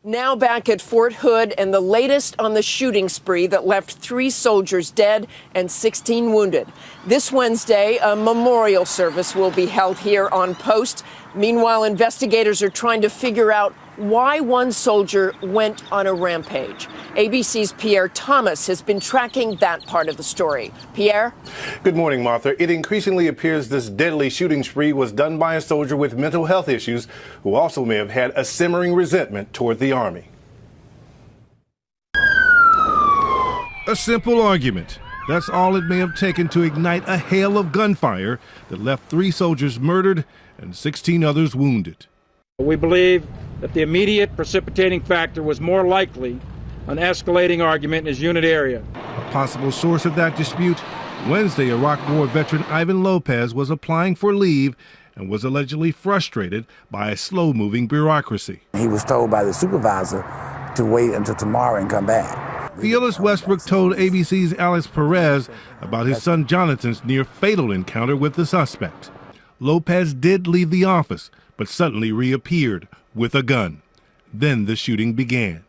Now back at Fort Hood and the latest on the shooting spree that left 3 soldiers dead and 16 wounded. This Wednesday, a memorial service will be held here on post. Meanwhile, investigators are trying to figure out why one soldier went on a rampage. ABC's Pierre Thomas has been tracking that part of the story. Pierre? Good morning, Martha. It increasingly appears this deadly shooting spree was done by a soldier with mental health issues who also may have had a simmering resentment toward the Army. A simple argument. That's all it may have taken to ignite a hail of gunfire that left 3 soldiers murdered and 16 others wounded. We believe that the immediate precipitating factor was more likely an escalating argument in his unit area. A possible source of that dispute, Wednesday, Iraq War veteran Ivan Lopez was applying for leave and was allegedly frustrated by a slow-moving bureaucracy. He was told by the supervisor to wait until tomorrow and come back. Phyllis Westbrook told ABC's Alex Perez about his son Jonathan's near-fatal encounter with the suspect. Lopez did leave the office, but suddenly reappeared with a gun. Then the shooting began.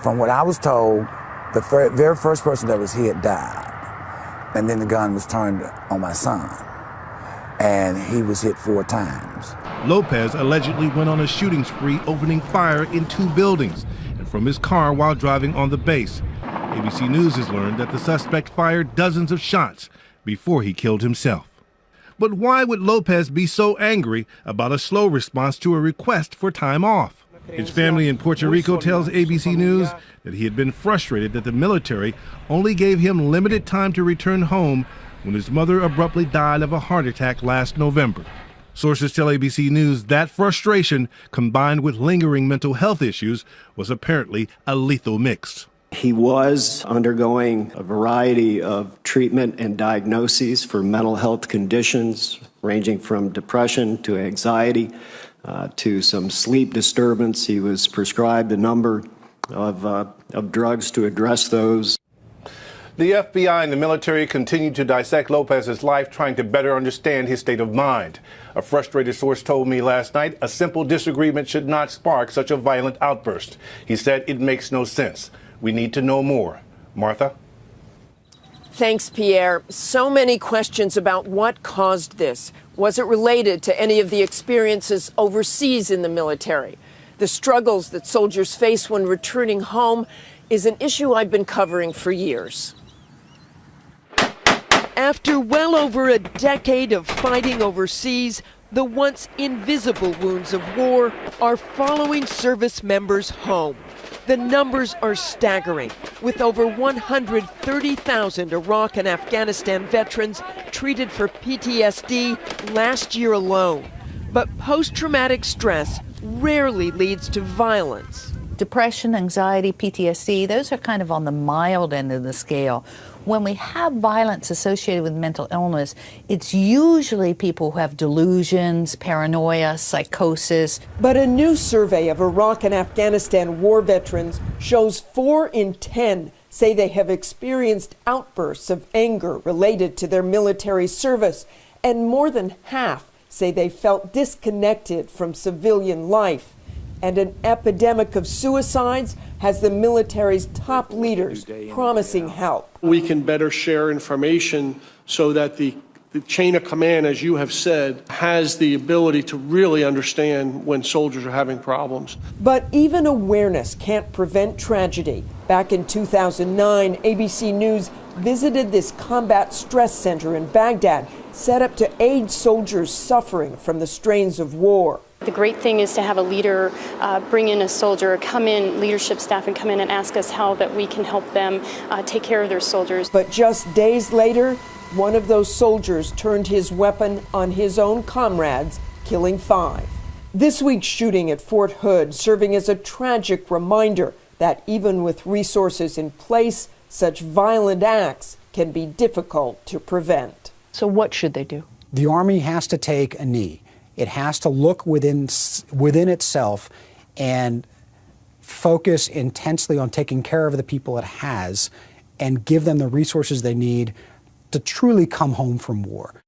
From what I was told, the very first person that was hit died. And then the gun was turned on my son. And he was hit 4 times. Lopez allegedly went on a shooting spree, opening fire in 2 buildings and from his car while driving on the base. ABC News has learned that the suspect fired dozens of shots before he killed himself. But why would Lopez be so angry about a slow response to a request for time off? His family in Puerto Rico tells ABC News that he had been frustrated that the military only gave him limited time to return home when his mother abruptly died of a heart attack last November. Sources tell ABC News that frustration, combined with lingering mental health issues, was apparently a lethal mix. He was undergoing a variety of treatment and diagnoses for mental health conditions, ranging from depression to anxiety to some sleep disturbance. He was prescribed a number of drugs to address those. The FBI and the military continue to dissect Lopez's life, trying to better understand his state of mind. A frustrated source told me last night a simple disagreement should not spark such a violent outburst. He said it makes no sense. We need to know more. Martha? Thanks, Pierre. So many questions about what caused this. Was it related to any of the experiences overseas in the military? The struggles that soldiers face when returning home is an issue I've been covering for years. After well over a decade of fighting overseas, the once invisible wounds of war are following service members home. The numbers are staggering, with over 130,000 Iraq and Afghanistan veterans treated for PTSD last year alone. But post-traumatic stress rarely leads to violence. Depression, anxiety, PTSD, those are kind of on the mild end of the scale. When we have violence associated with mental illness, it's usually people who have delusions, paranoia, psychosis. But a new survey of Iraq and Afghanistan war veterans shows 4 in 10 say they have experienced outbursts of anger related to their military service, and more than half say they felt disconnected from civilian life. And an epidemic of suicides has the military's top leaders promising help. We can better share information so that the chain of command, as you have said, has the ability to really understand when soldiers are having problems. But even awareness can't prevent tragedy. Back in 2009, ABC News visited this combat stress center in Baghdad, set up to aid soldiers suffering from the strains of war. The great thing is to have a leader bring in a soldier, come in, leadership staff, and come in and ask us how that we can help them take care of their soldiers. But just days later, one of those soldiers turned his weapon on his own comrades, killing 5. This week's shooting at Fort Hood serving as a tragic reminder that even with resources in place, such violent acts can be difficult to prevent. So what should they do? The Army has to take a knee. It has to look within itself and focus intensely on taking care of the people it has and give them the resources they need to truly come home from war.